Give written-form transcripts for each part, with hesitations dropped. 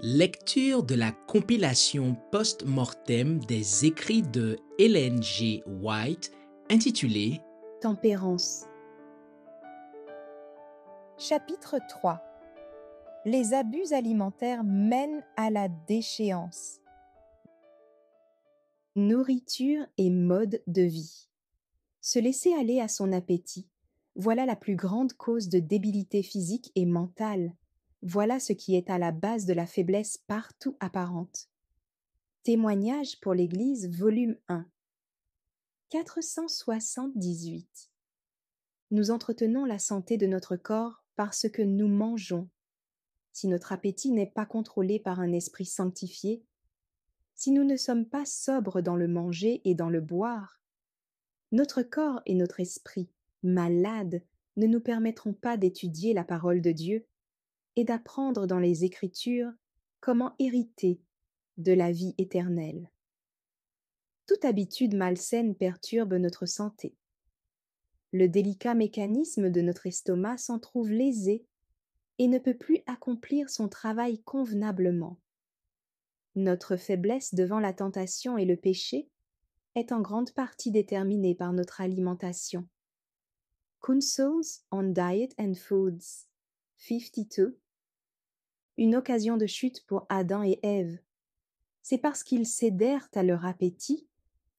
Lecture de la compilation post-mortem des écrits de Ellen G. White intitulée Tempérance. Chapitre 3. Les abus alimentaires mènent à la déchéance. Nourriture et mode de vie. Se laisser aller à son appétit, voilà la plus grande cause de débilité physique et mentale. Voilà ce qui est à la base de la faiblesse partout apparente. Témoignage pour l'Église, volume 1. 478. Nous entretenons la santé de notre corps par ce que nous mangeons. Si notre appétit n'est pas contrôlé par un esprit sanctifié, si nous ne sommes pas sobres dans le manger et dans le boire, notre corps et notre esprit, malades, ne nous permettront pas d'étudier la parole de Dieu et d'apprendre dans les Écritures comment hériter de la vie éternelle. Toute habitude malsaine perturbe notre santé. Le délicat mécanisme de notre estomac s'en trouve lésé et ne peut plus accomplir son travail convenablement. Notre faiblesse devant la tentation et le péché est en grande partie déterminée par notre alimentation. Counsels on Diet and Foods, 52. Une occasion de chute pour Adam et Ève. C'est parce qu'ils cédèrent à leur appétit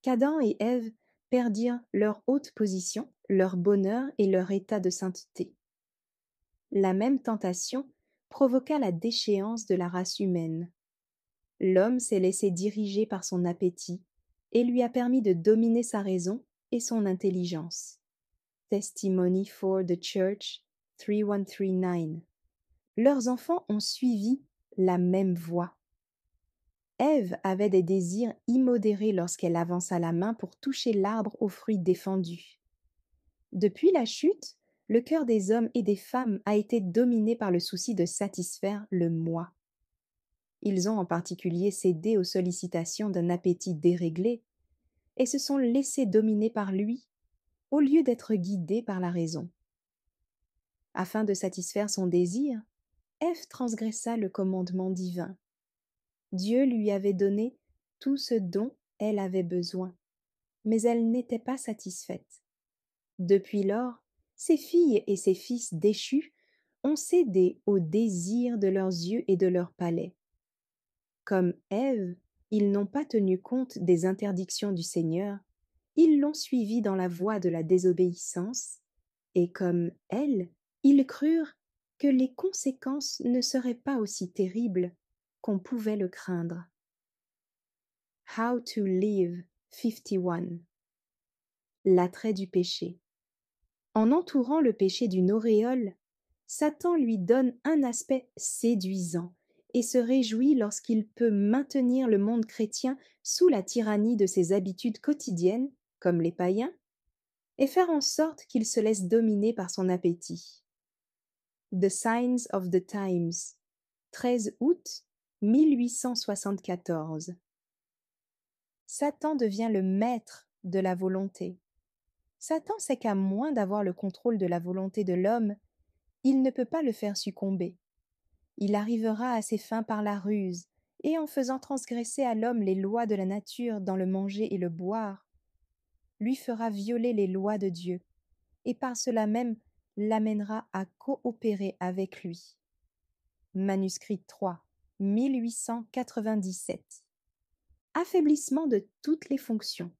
qu'Adam et Ève perdirent leur haute position, leur bonheur et leur état de sainteté. La même tentation provoqua la déchéance de la race humaine. L'homme s'est laissé diriger par son appétit et lui a permis de dominer sa raison et son intelligence. Testimony for the Church 3139. Leurs enfants ont suivi la même voie. Ève avait des désirs immodérés lorsqu'elle avança la main pour toucher l'arbre aux fruits défendus. Depuis la chute, le cœur des hommes et des femmes a été dominé par le souci de satisfaire le moi. Ils ont en particulier cédé aux sollicitations d'un appétit déréglé et se sont laissés dominer par lui au lieu d'être guidés par la raison. Afin de satisfaire son désir, Ève transgressa le commandement divin. Dieu lui avait donné tout ce dont elle avait besoin, mais elle n'était pas satisfaite. Depuis lors, ses filles et ses fils déchus ont cédé aux désirs de leurs yeux et de leur palais. Comme Ève, ils n'ont pas tenu compte des interdictions du Seigneur, ils l'ont suivi dans la voie de la désobéissance, et comme elle, ils crurent que les conséquences ne seraient pas aussi terribles qu'on pouvait le craindre. How to Live 51. L'attrait du péché. En entourant le péché d'une auréole, Satan lui donne un aspect séduisant et se réjouit lorsqu'il peut maintenir le monde chrétien sous la tyrannie de ses habitudes quotidiennes, comme les païens, et faire en sorte qu'il se laisse dominer par son appétit. The Signs of the Times, 13 août 1874. Satan devient le maître de la volonté. Satan sait qu'à moins d'avoir le contrôle de la volonté de l'homme, il ne peut pas le faire succomber. Il arrivera à ses fins par la ruse, et en faisant transgresser à l'homme les lois de la nature dans le manger et le boire, lui fera violer les lois de Dieu, et par cela même l'amènera à coopérer avec lui. Manuscrit 3, 1897. Affaiblissement de toutes les fonctions.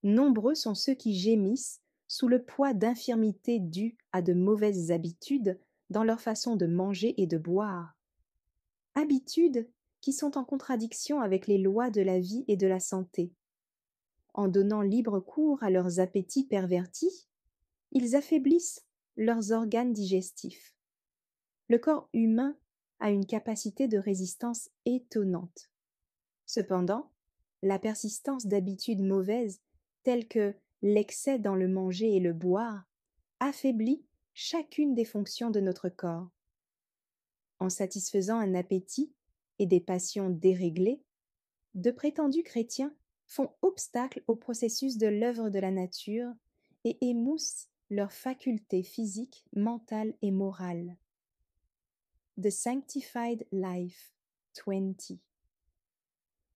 Nombreux sont ceux qui gémissent sous le poids d'infirmités dues à de mauvaises habitudes dans leur façon de manger et de boire. Habitudes qui sont en contradiction avec les lois de la vie et de la santé. En donnant libre cours à leurs appétits pervertis, ils affaiblissent leurs organes digestifs. Le corps humain a une capacité de résistance étonnante. Cependant, la persistance d'habitudes mauvaises, telles que l'excès dans le manger et le boire, affaiblit chacune des fonctions de notre corps. En satisfaisant un appétit et des passions déréglées, de prétendus chrétiens font obstacle au processus de l'œuvre de la nature et émoussent leurs facultés physiques, mentales et morales. The Sanctified Life, 20.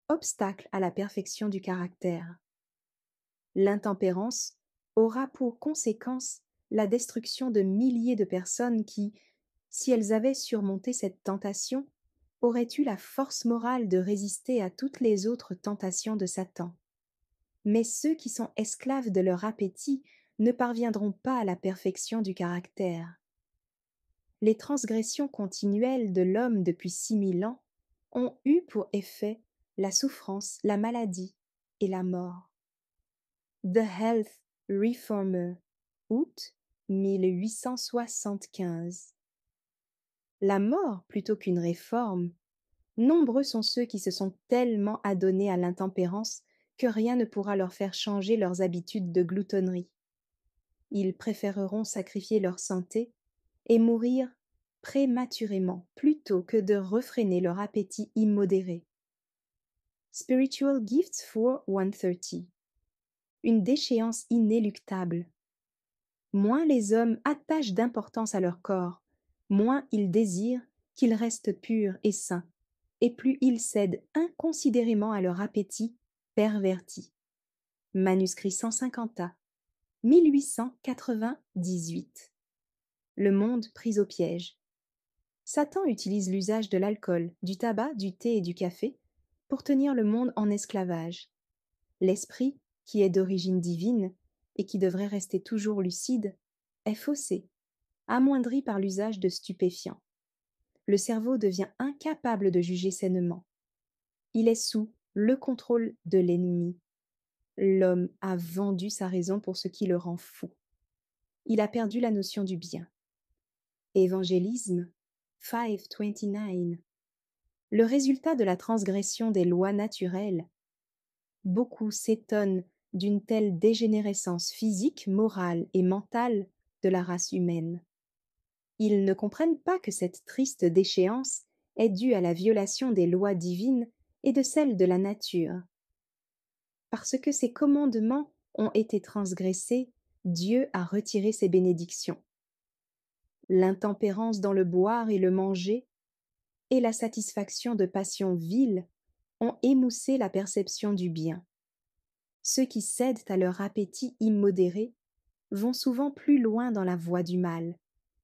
Obstacle à la perfection du caractère. L'intempérance aura pour conséquence la destruction de milliers de personnes qui, si elles avaient surmonté cette tentation, auraient eu la force morale de résister à toutes les autres tentations de Satan. Mais ceux qui sont esclaves de leur appétit ne parviendront pas à la perfection du caractère. Les transgressions continuelles de l'homme depuis 6000 ans ont eu pour effet la souffrance, la maladie et la mort. The Health Reformer, août 1875. La mort plutôt qu'une réforme. Nombreux sont ceux qui se sont tellement adonnés à l'intempérance que rien ne pourra leur faire changer leurs habitudes de gloutonnerie. Ils préféreront sacrifier leur santé et mourir prématurément plutôt que de refréner leur appétit immodéré. Spiritual Gifts for 130. Une déchéance inéluctable. Moins les hommes attachent d'importance à leur corps, moins ils désirent qu'il reste pur et sain, et plus ils cèdent inconsidérément à leur appétit perverti. Manuscrit 150A, 1898. Le monde pris au piège. Satan utilise l'usage de l'alcool, du tabac, du thé et du café pour tenir le monde en esclavage. L'esprit, qui est d'origine divine et qui devrait rester toujours lucide, est faussé, amoindri par l'usage de stupéfiants. Le cerveau devient incapable de juger sainement. Il est sous le contrôle de l'ennemi. L'homme a vendu sa raison pour ce qui le rend fou. Il a perdu la notion du bien. Évangélisme 529. Le résultat de la transgression des lois naturelles. Beaucoup s'étonnent d'une telle dégénérescence physique, morale et mentale de la race humaine. Ils ne comprennent pas que cette triste déchéance est due à la violation des lois divines et de celles de la nature. Parce que ces commandements ont été transgressés, Dieu a retiré ses bénédictions. L'intempérance dans le boire et le manger et la satisfaction de passions viles ont émoussé la perception du bien. Ceux qui cèdent à leur appétit immodéré vont souvent plus loin dans la voie du mal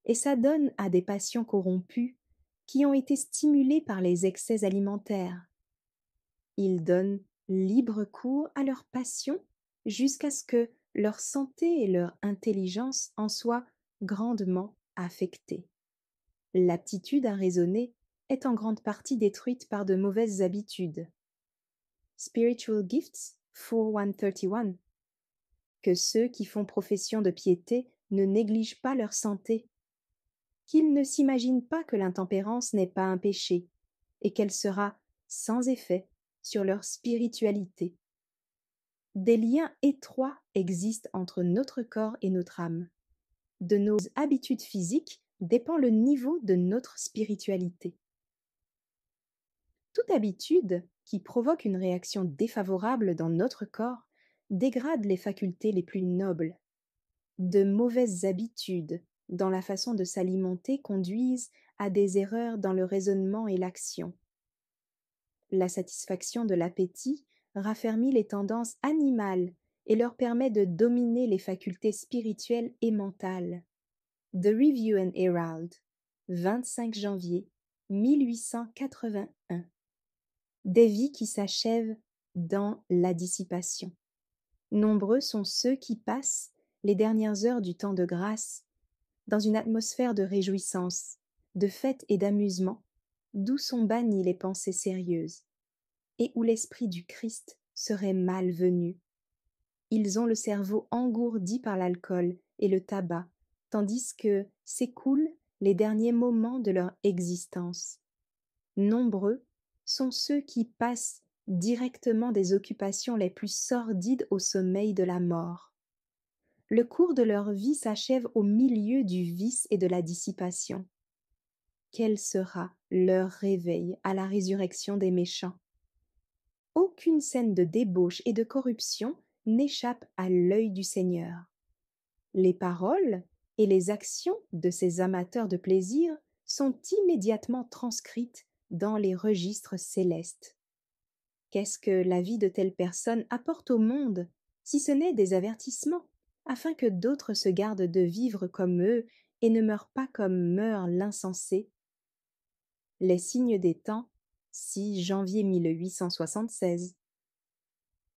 et s'adonnent à des passions corrompues qui ont été stimulées par les excès alimentaires. Ils donnent libre cours à leurs passions jusqu'à ce que leur santé et leur intelligence en soient grandement affectées. L'aptitude à raisonner est en grande partie détruite par de mauvaises habitudes. Spiritual Gifts 4131. Que ceux qui font profession de piété ne négligent pas leur santé, qu'ils ne s'imaginent pas que l'intempérance n'est pas un péché et qu'elle sera sans effet sur leur spiritualité. Des liens étroits existent entre notre corps et notre âme. De nos habitudes physiques dépend le niveau de notre spiritualité. Toute habitude qui provoque une réaction défavorable dans notre corps dégrade les facultés les plus nobles. De mauvaises habitudes dans la façon de s'alimenter conduisent à des erreurs dans le raisonnement et l'action. La satisfaction de l'appétit raffermit les tendances animales et leur permet de dominer les facultés spirituelles et mentales. The Review and Herald, 25 janvier 1881. Des vies qui s'achèvent dans la dissipation. Nombreux sont ceux qui passent les dernières heures du temps de grâce dans une atmosphère de réjouissance, de fête et d'amusement, d'où sont bannies les pensées sérieuses, et où l'esprit du Christ serait malvenu. Ils ont le cerveau engourdi par l'alcool et le tabac, tandis que s'écoulent les derniers moments de leur existence. Nombreux sont ceux qui passent directement des occupations les plus sordides au sommeil de la mort. Le cours de leur vie s'achève au milieu du vice et de la dissipation. Quel sera leur réveil à la résurrection des méchants? Aucune scène de débauche et de corruption n'échappe à l'œil du Seigneur. Les paroles et les actions de ces amateurs de plaisir sont immédiatement transcrites dans les registres célestes. Qu'est-ce que la vie de telle personne apporte au monde, si ce n'est des avertissements, afin que d'autres se gardent de vivre comme eux et ne meurent pas comme meurt l'insensé? Les signes des temps, 6 janvier 1876.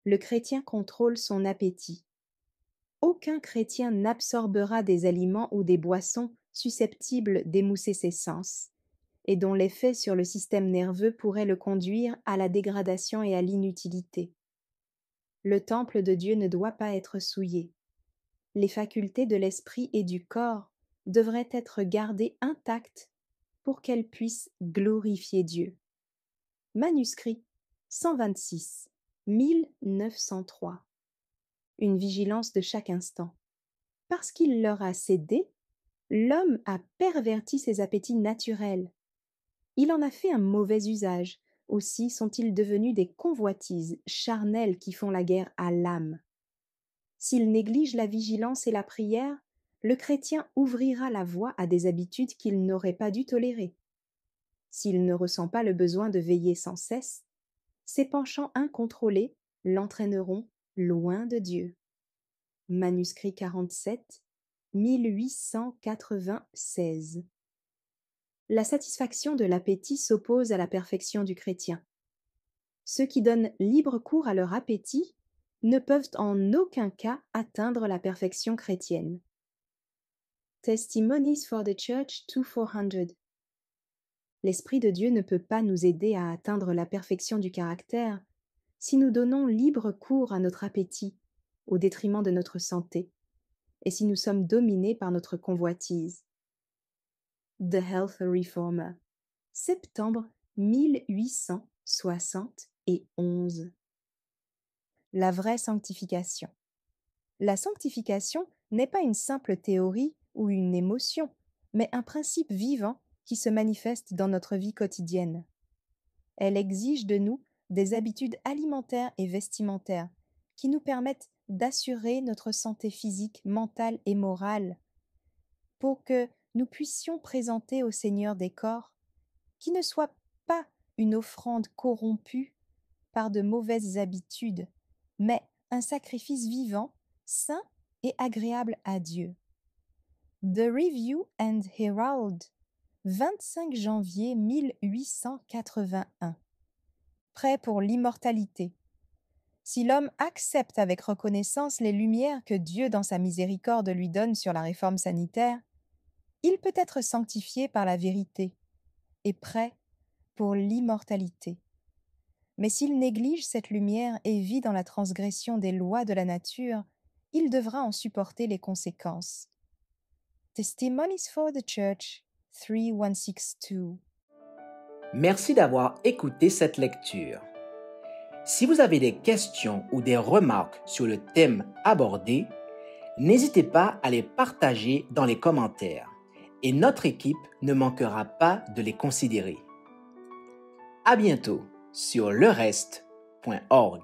Le chrétien contrôle son appétit. Aucun chrétien n'absorbera des aliments ou des boissons susceptibles d'émousser ses sens, et dont l'effet sur le système nerveux pourrait le conduire à la dégradation et à l'inutilité. Le temple de Dieu ne doit pas être souillé. Les facultés de l'esprit et du corps devraient être gardées intactes pour qu'elles puissent glorifier Dieu. Manuscrit 126, 1903. Une vigilance de chaque instant. Parce qu'il leur a cédé, l'homme a perverti ses appétits naturels. Il en a fait un mauvais usage. Aussi sont-ils devenus des convoitises charnelles qui font la guerre à l'âme. S'il néglige la vigilance et la prière, le chrétien ouvrira la voie à des habitudes qu'il n'aurait pas dû tolérer. S'il ne ressent pas le besoin de veiller sans cesse, ses penchants incontrôlés l'entraîneront loin de Dieu. Manuscrit 47, 1896. La satisfaction de l'appétit s'oppose à la perfection du chrétien. Ceux qui donnent libre cours à leur appétit ne peuvent en aucun cas atteindre la perfection chrétienne. Testimonies for the Church 2400. L'Esprit de Dieu ne peut pas nous aider à atteindre la perfection du caractère si nous donnons libre cours à notre appétit au détriment de notre santé et si nous sommes dominés par notre convoitise. The Health Reformer, septembre 1871. La vraie sanctification. La sanctification n'est pas une simple théorie ou une émotion, mais un principe vivant qui se manifeste dans notre vie quotidienne. Elle exige de nous des habitudes alimentaires et vestimentaires qui nous permettent d'assurer notre santé physique, mentale et morale pour que nous puissions présenter au Seigneur des corps qui ne soient pas une offrande corrompue par de mauvaises habitudes, mais un sacrifice vivant, saint et agréable à Dieu. The Review and Herald, 25 janvier 1881. Prêt pour l'immortalité. Si l'homme accepte avec reconnaissance les lumières que Dieu dans sa miséricorde lui donne sur la réforme sanitaire, il peut être sanctifié par la vérité et prêt pour l'immortalité. Mais s'il néglige cette lumière et vit dans la transgression des lois de la nature, il devra en supporter les conséquences. Testimonies for the Church 3162. Merci d'avoir écouté cette lecture. Si vous avez des questions ou des remarques sur le thème abordé, n'hésitez pas à les partager dans les commentaires et notre équipe ne manquera pas de les considérer. À bientôt sur lereste.org.